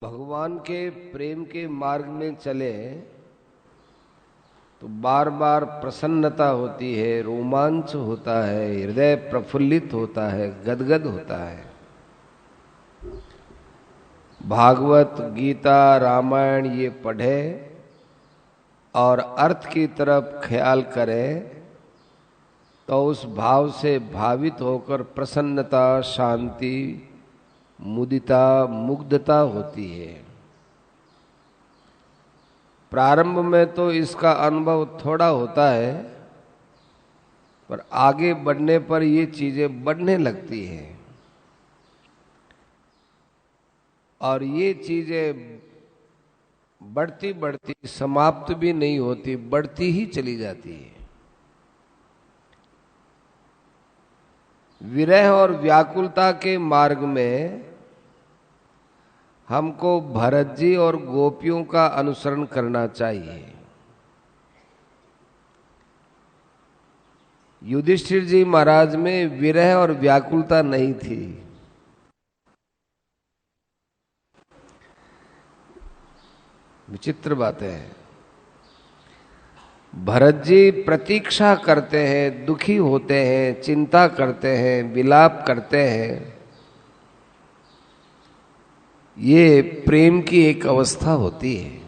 भगवान के प्रेम के मार्ग में चले तो बार बार प्रसन्नता होती है, रोमांच होता है, हृदय प्रफुल्लित होता है, गदगद होता है। भागवत, गीता, रामायण ये पढ़े और अर्थ की तरफ ख्याल करें तो उस भाव से भावित होकर प्रसन्नता, शांति, मुदिता, मुग्धता होती है। प्रारंभ में तो इसका अनुभव थोड़ा होता है, पर आगे बढ़ने पर ये चीजें बढ़ने लगती हैं और ये चीजें बढ़ती बढ़ती समाप्त भी नहीं होती, बढ़ती ही चली जाती है। विरह और व्याकुलता के मार्ग में हमको भरत जी और गोपियों का अनुसरण करना चाहिए। युधिष्ठिर जी महाराज में विरह और व्याकुलता नहीं थी। विचित्र बात है। भरत जी प्रतीक्षा करते हैं, दुखी होते हैं, चिंता करते हैं, विलाप करते हैं। ये प्रेम की एक अवस्था होती है।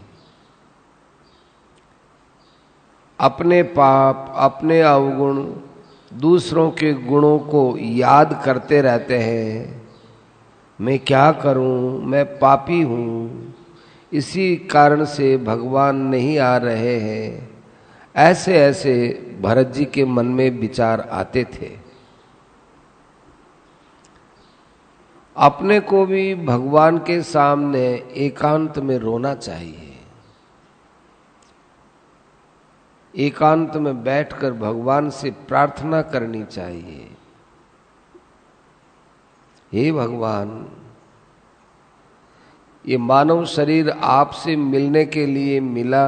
अपने पाप, अपने अवगुण, दूसरों के गुणों को याद करते रहते हैं। मैं क्या करूं, मैं पापी हूं, इसी कारण से भगवान नहीं आ रहे हैं। ऐसे ऐसे भरत जी के मन में विचार आते थे। अपने को भी भगवान के सामने एकांत में रोना चाहिए। एकांत में बैठकर भगवान से प्रार्थना करनी चाहिए। हे भगवान, ये मानव शरीर आपसे मिलने के लिए मिला,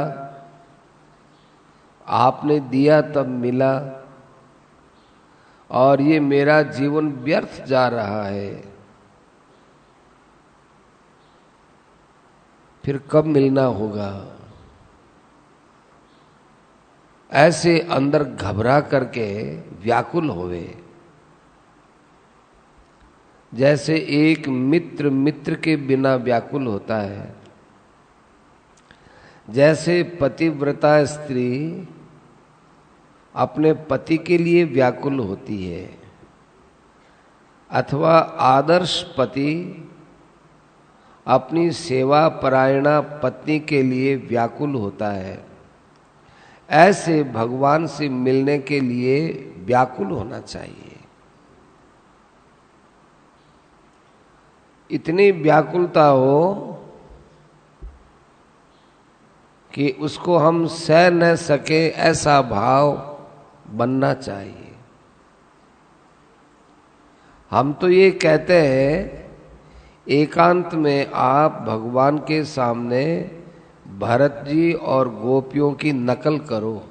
आपने दिया तब मिला, और ये मेरा जीवन व्यर्थ जा रहा है। फिर कब मिलना होगा? ऐसे अंदर घबरा करके व्याकुल होवे। जैसे एक मित्र मित्र के बिना व्याकुल होता है, जैसे पतिव्रता स्त्री अपने पति के लिए व्याकुल होती है, अथवा आदर्श पति अपनी सेवा परायणा पत्नी के लिए व्याकुल होता है, ऐसे भगवान से मिलने के लिए व्याकुल होना चाहिए। इतनी व्याकुलता हो कि उसको हम सह न सके, ऐसा भाव बनना चाहिए। हम तो ये कहते हैं एकांत में आप भगवान के सामने भरत जी और गोपियों की नकल करो।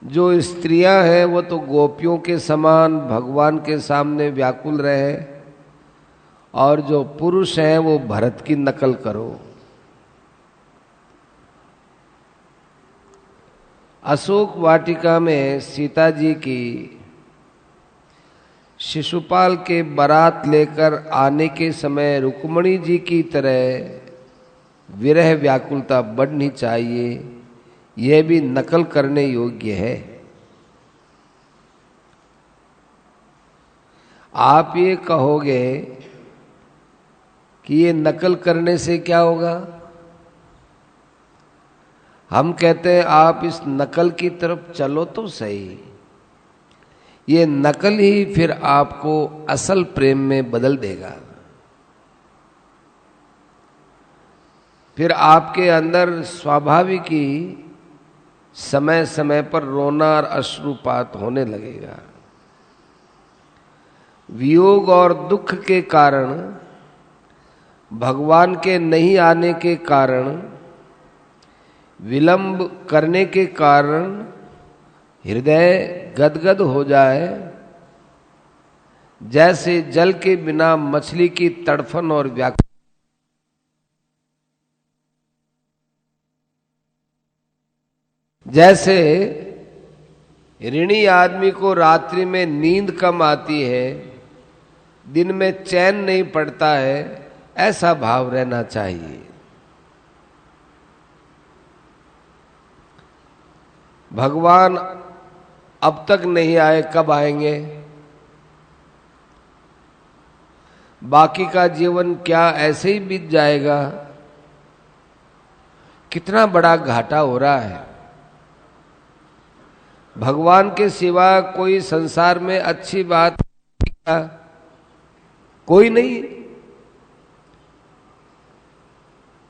जो स्त्रियां हैं वो तो गोपियों के समान भगवान के सामने व्याकुल रहे, और जो पुरुष हैं वो भरत की नकल करो। अशोक वाटिका में सीता जी की शिशुपाल के बारात लेकर आने के समय रुक्मणी जी की तरह विरह व्याकुलता बढ़नी चाहिए। यह भी नकल करने योग्य है। आप ये कहोगे कि ये नकल करने से क्या होगा? हम कहते हैं आप इस नकल की तरफ चलो तो सही। ये नकल ही फिर आपको असल प्रेम में बदल देगा। फिर आपके अंदर स्वाभाविक ही समय समय पर रोना और अश्रुपात होने लगेगा। वियोग और दुख के कारण, भगवान के नहीं आने के कारण, विलंब करने के कारण हृदय गदगद हो जाए, जैसे जल के बिना मछली की तड़फन और व्याकुलता, जैसे ऋणी आदमी को रात्रि में नींद कम आती है, दिन में चैन नहीं पड़ता है, ऐसा भाव रहना चाहिए। भगवान अब तक नहीं आए, कब आएंगे? बाकी का जीवन क्या ऐसे ही बीत जाएगा? कितना बड़ा घाटा हो रहा है। भगवान के सिवा कोई संसार में अच्छी बात कोई नहीं।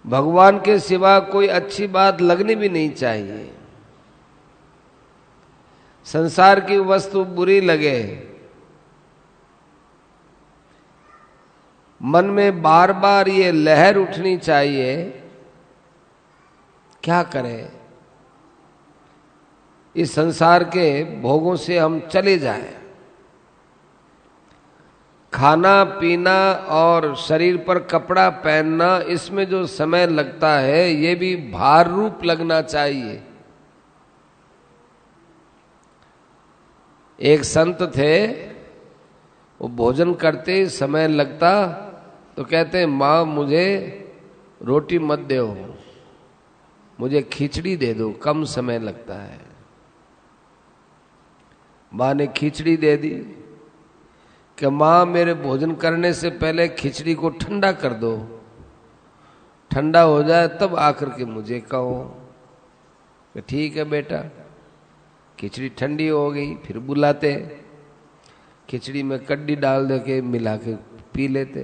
भगवान के सिवा कोई अच्छी बात लगनी भी नहीं चाहिए। संसार की वस्तु बुरी लगे, मन में बार बार ये लहर उठनी चाहिए, क्या करें? इस संसार के भोगों से हम चले जाएं। खाना पीना और शरीर पर कपड़ा पहनना, इसमें जो समय लगता है ये भी भार रूप लगना चाहिए। एक संत थे, वो भोजन करते समय लगता तो कहते, माँ मुझे रोटी मत दो, मुझे खिचड़ी दे दो, कम समय लगता है। माँ ने खिचड़ी दे दी कि माँ मेरे भोजन करने से पहले खिचड़ी को ठंडा कर दो, ठंडा हो जाए तब आकर के मुझे कहो। कि ठीक है बेटा। खिचड़ी ठंडी हो गई, फिर बुलाते, खिचड़ी में कड्डी डाल दे के मिला के पी लेते।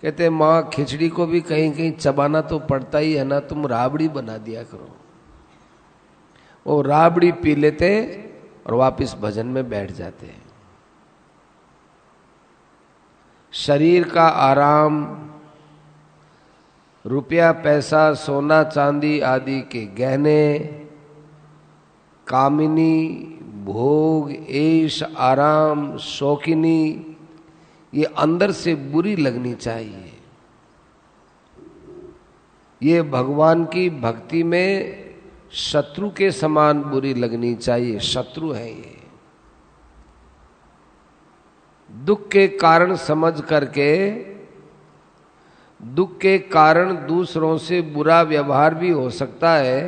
कहते माँ खिचड़ी को भी कहीं कहीं चबाना तो पड़ता ही है ना, तुम राबड़ी बना दिया करो। वो राबड़ी पी लेते और वापस भजन में बैठ जाते। शरीर का आराम, रुपया पैसा सोना चांदी आदि के गहने, कामिनी भोग ऐश आराम शौकीनी, ये अंदर से बुरी लगनी चाहिए। ये भगवान की भक्ति में शत्रु के समान बुरी लगनी चाहिए। शत्रु है ये। दुख के कारण समझ करके, दुख के कारण दूसरों से बुरा व्यवहार भी हो सकता है,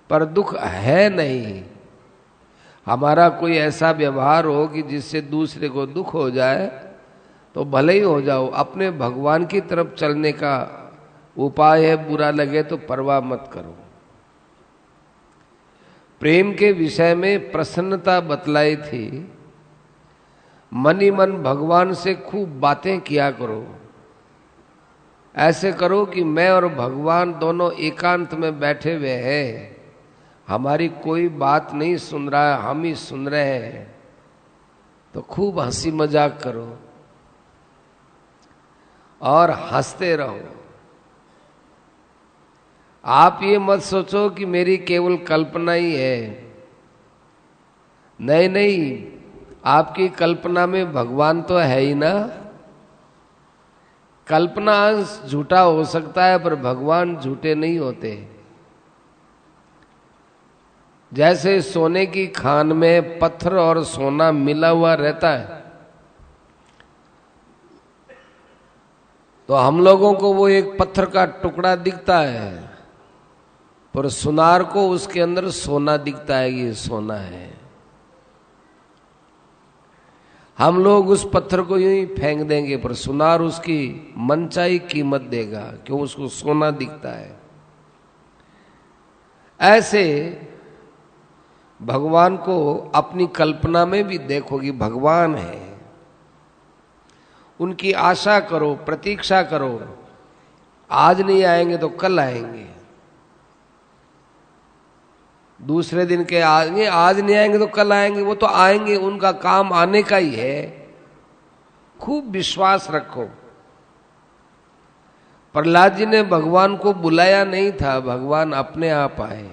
पर दुख है नहीं। हमारा कोई ऐसा व्यवहार हो कि जिससे दूसरे को दुख हो जाए तो भले ही हो जाओ, अपने भगवान की तरफ चलने का उपाय है। बुरा लगे तो परवाह मत करो। प्रेम के विषय में प्रसन्नता बतलाई थी। मन ही मन भगवान से खूब बातें किया करो। ऐसे करो कि मैं और भगवान दोनों एकांत में बैठे हुए हैं, हमारी कोई बात नहीं सुन रहा है, हम ही सुन रहे हैं, तो खूब हंसी मजाक करो और हंसते रहो। आप ये मत सोचो कि मेरी केवल कल्पना ही है। नहीं नहीं, आपकी कल्पना में भगवान तो है ही ना। कल्पना अंश झूठा हो सकता है, पर भगवान झूठे नहीं होते। जैसे सोने की खान में पत्थर और सोना मिला हुआ रहता है, तो हम लोगों को वो एक पत्थर का टुकड़ा दिखता है, पर सुनार को उसके अंदर सोना दिखता है, ये सोना है। हम लोग उस पत्थर को यूं ही फेंक देंगे, पर सुनार उसकी मनचाही कीमत देगा, क्यों? उसको सोना दिखता है। ऐसे भगवान को अपनी कल्पना में भी देखो कि भगवान है, उनकी आशा करो, प्रतीक्षा करो। आज नहीं आएंगे तो कल आएंगे, दूसरे दिन के आएंगे। आज नहीं आएंगे तो कल आएंगे, वो तो आएंगे, उनका काम आने का ही है। खूब विश्वास रखो। प्रहलाद जी ने भगवान को बुलाया नहीं था, भगवान अपने आप आए।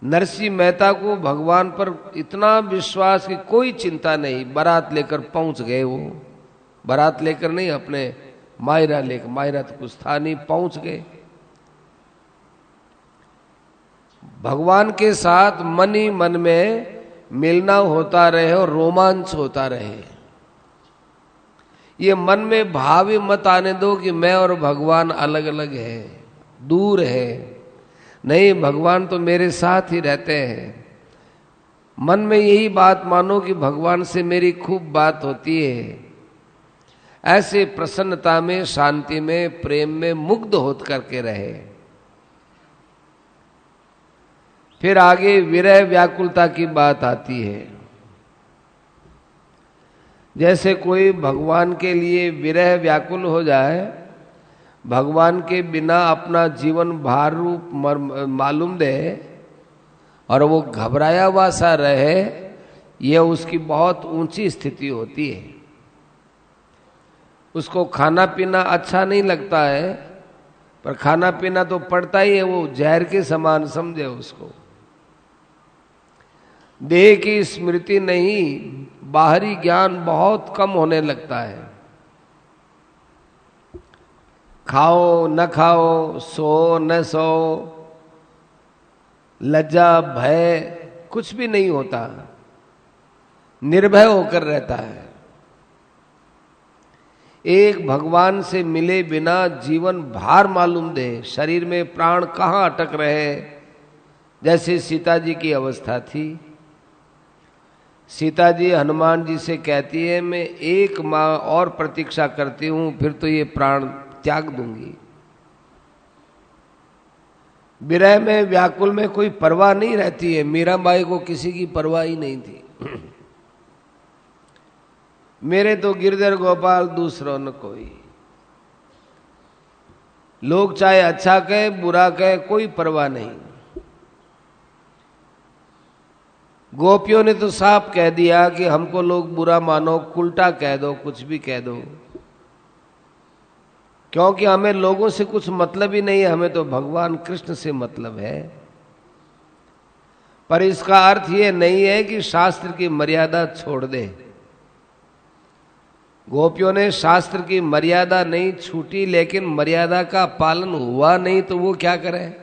नरसिंह मेहता को भगवान पर इतना विश्वास कि कोई चिंता नहीं, बारात लेकर पहुंच गए। वो बारात लेकर नहीं, अपने मायरा लेकर, मायरा तो कुछ था नहीं, पहुंच गए। भगवान के साथ मन ही मन में मिलना होता रहे और रोमांच होता रहे। ये मन में भाव ही मत आने दो कि मैं और भगवान अलग अलग है, दूर है। नहीं, भगवान तो मेरे साथ ही रहते हैं। मन में यही बात मानो कि भगवान से मेरी खूब बात होती है। ऐसे प्रसन्नता में, शांति में, प्रेम में मुग्ध होत करके रहे। फिर आगे विरह व्याकुलता की बात आती है। जैसे कोई भगवान के लिए विरह व्याकुल हो जाए, भगवान के बिना अपना जीवन भार रूप मालूम दे और वो घबराया हुआ सा रहे, यह उसकी बहुत ऊंची स्थिति होती है। उसको खाना पीना अच्छा नहीं लगता है, पर खाना पीना तो पड़ता ही है, वो जहर के समान समझे उसको। देह की स्मृति नहीं, बाहरी ज्ञान बहुत कम होने लगता है। खाओ न खाओ, सो न सो, लज्जा भय कुछ भी नहीं होता, निर्भय होकर रहता है। एक भगवान से मिले बिना जीवन भार मालूम दे, शरीर में प्राण कहाँ अटक रहे, जैसे सीता जी की अवस्था थी। सीता जी हनुमान जी से कहती है, मैं एक माह और प्रतीक्षा करती हूं, फिर तो ये प्राण त्याग दूंगी। विरह में, व्याकुल में कोई परवाह नहीं रहती है। मीराबाई को किसी की परवाह ही नहीं थी। मेरे तो गिरधर गोपाल, दूसरों न कोई। लोग चाहे अच्छा कहे बुरा कहे, कोई परवाह नहीं। गोपियों ने तो साफ कह दिया कि हमको लोग बुरा मानो, उल्टा कह दो, कुछ भी कह दो, क्योंकि हमें लोगों से कुछ मतलब ही नहीं है, हमें तो भगवान कृष्ण से मतलब है। पर इसका अर्थ ये नहीं है कि शास्त्र की मर्यादा छोड़ दे। गोपियों ने शास्त्र की मर्यादा नहीं छूटी, लेकिन मर्यादा का पालन हुआ नहीं, तो वो क्या करें।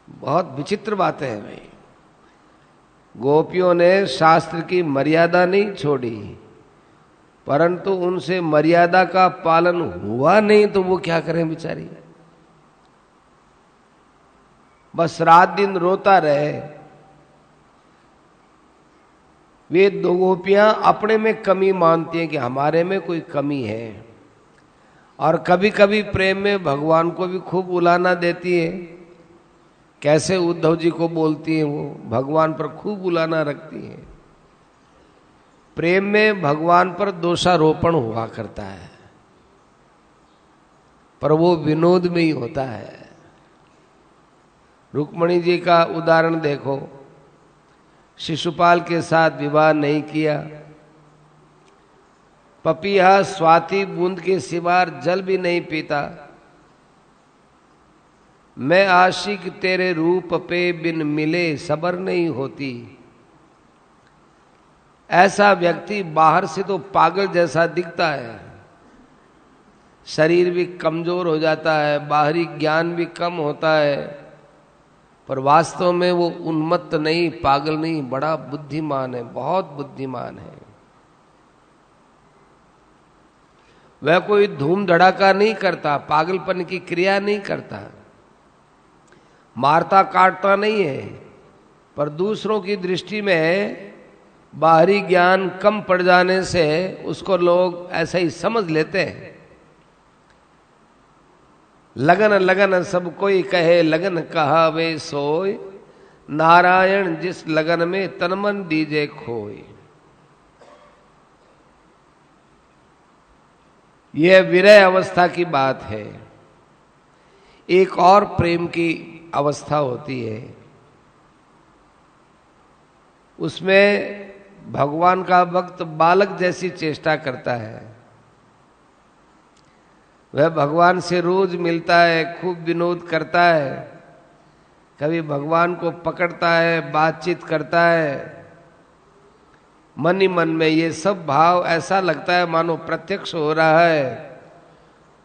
बहुत विचित्र बातें हैं भाई। गोपियों ने शास्त्र की मर्यादा नहीं छोड़ी, परंतु उनसे मर्यादा का पालन हुआ नहीं, तो वो क्या करें बेचारी। बस रात दिन रोता रहे। वे दो गोपियां अपने में कमी मानती हैं कि हमारे में कोई कमी है, और कभी कभी प्रेम में भगवान को भी खूब उलाना देती है। कैसे उद्धव जी को बोलती हैं, वो भगवान पर खूब उलाना रखती हैं। प्रेम में भगवान पर दोषारोपण हुआ करता है, पर वो विनोद में ही होता है। रुक्मणी जी का उदाहरण देखो, शिशुपाल के साथ विवाह नहीं किया, पपीहा स्वाति बूंद के सिवार जल भी नहीं पीता। मैं आशिक तेरे रूप पे बिन मिले सबर नहीं होती। ऐसा व्यक्ति बाहर से तो पागल जैसा दिखता है, शरीर भी कमजोर हो जाता है, बाहरी ज्ञान भी कम होता है, पर वास्तव में वो उन्मत्त नहीं, पागल नहीं, बड़ा बुद्धिमान है, बहुत बुद्धिमान है। वह कोई धूम धड़ाका नहीं करता, पागलपन की क्रिया नहीं करता, मारता काटता नहीं है, पर दूसरों की दृष्टि में बाहरी ज्ञान कम पड़ जाने से उसको लोग ऐसा ही समझ लेते हैं। लगन लगन सब कोई कहे, लगन कहा वे सोय, नारायण जिस लगन में तन मन दीजे खोय। यह विरह अवस्था की बात है। एक और प्रेम की अवस्था होती है, उसमें भगवान का भक्त बालक जैसी चेष्टा करता है। वह भगवान से रोज मिलता है, खूब विनोद करता है, कभी भगवान को पकड़ता है, बातचीत करता है, मन ही मन में ये सब भाव ऐसा लगता है मानो प्रत्यक्ष हो रहा है।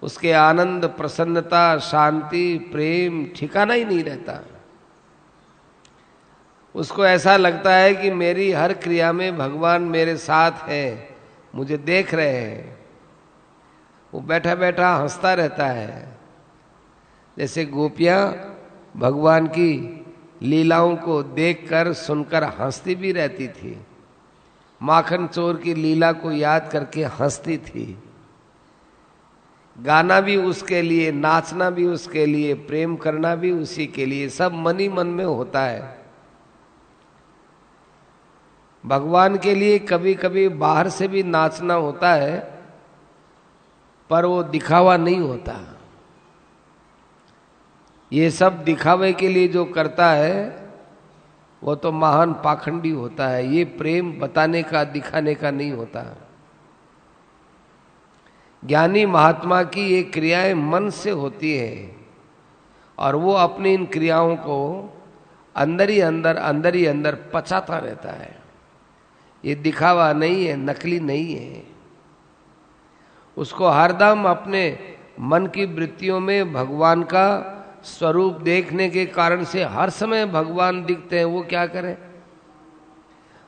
उसके आनंद, प्रसन्नता, शांति, प्रेम ठिकाना ही नहीं रहता। उसको ऐसा लगता है कि मेरी हर क्रिया में भगवान मेरे साथ है, मुझे देख रहे हैं। वो बैठा बैठा हंसता रहता है। जैसे गोपियां भगवान की लीलाओं को देखकर सुनकर हंसती भी रहती थी, माखन चोर की लीला को याद करके हंसती थी। गाना भी उसके लिए, नाचना भी उसके लिए, प्रेम करना भी उसी के लिए, सब मन ही मन में होता है। भगवान के लिए कभी कभी बाहर से भी नाचना होता है, पर वो दिखावा नहीं होता। ये सब दिखावे के लिए जो करता है वो तो महान पाखंडी होता है। ये प्रेम बताने का, दिखाने का नहीं होता। ज्ञानी महात्मा की ये क्रियाएं मन से होती है और वो अपनी इन क्रियाओं को अंदर ही अंदर पचाता रहता है। ये दिखावा नहीं है, नकली नहीं है। उसको हरदम अपने मन की वृत्तियों में भगवान का स्वरूप देखने के कारण से हर समय भगवान दिखते हैं। वो क्या करे?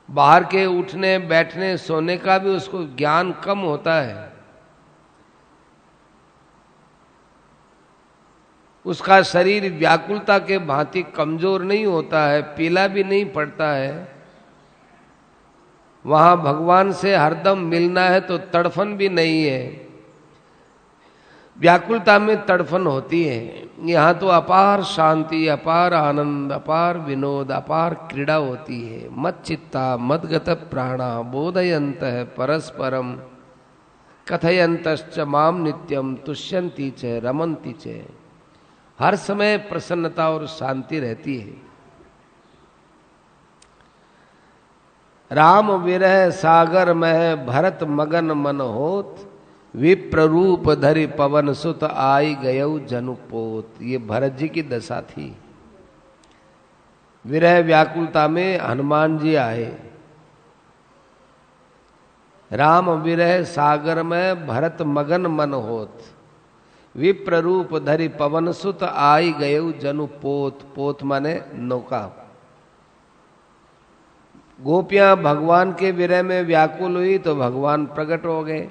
बाहर के उठने बैठने सोने का भी उसको ज्ञान कम होता है। उसका शरीर व्याकुलता के भांति कमजोर नहीं होता है, पीला भी नहीं पड़ता है। वहां भगवान से हरदम मिलना है तो तड़फन भी नहीं है। व्याकुलता में तड़फन होती है, यहाँ तो अपार शांति, अपार आनंद, अपार विनोद, अपार क्रीड़ा होती है। मत चित्ता मदगत प्राणा बोधयंत परस्परम कथयंतश्च माम नित्यम तुष्यंती च रमंती च। हर समय प्रसन्नता और शांति रहती है। राम विरह सागर में भरत मगन मन होत, विप्र रूप धरि पवन सुत आई गयौ जनुपोत। ये भरत जी की दशा थी। विरह व्याकुलता में हनुमान जी आए। राम विरह सागर में भरत मगन मन होत, विप्र रूप धरि पवन सुत आई गयौ जनुपोत। पोत माने नौका। गोपियां भगवान के विरह में व्याकुल हुई तो भगवान प्रकट हो गए।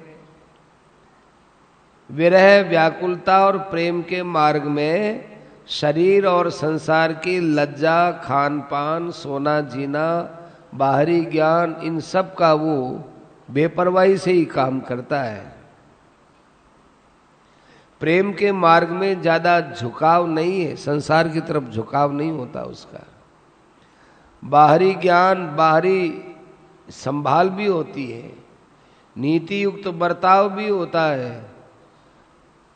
विरह, व्याकुलता और प्रेम के मार्ग में शरीर और संसार की लज्जा, खान पान, सोना जीना, बाहरी ज्ञान, इन सब का वो बेपरवाही से ही काम करता है। प्रेम के मार्ग में ज्यादा झुकाव नहीं है, संसार की तरफ झुकाव नहीं होता उसका। बाहरी ज्ञान, बाहरी संभाल भी होती है, नीति युक्त बर्ताव भी होता है,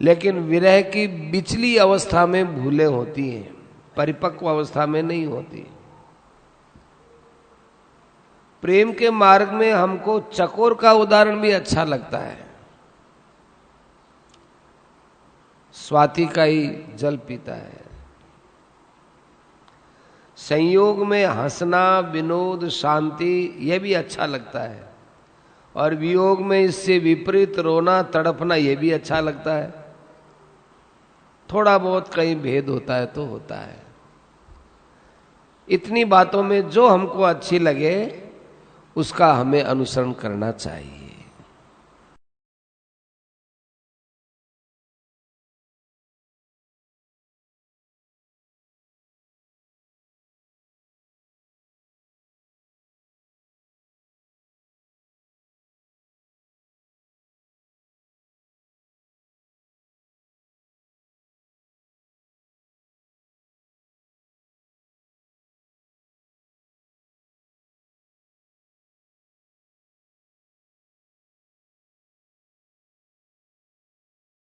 लेकिन विरह की बिचली अवस्था में भूलें होती हैं, परिपक्व अवस्था में नहीं होती। प्रेम के मार्ग में हमको चकोर का उदाहरण भी अच्छा लगता है। स्वाति का ही जल पीता है। संयोग में हंसना, विनोद, शांति, यह भी अच्छा लगता है। और वियोग में इससे विपरीत रोना, तड़पना, यह भी अच्छा लगता है। थोड़ा बहुत कहीं भेद होता है तो होता है। इतनी बातों में जो हमको अच्छी लगे उसका हमें अनुसरण करना चाहिए।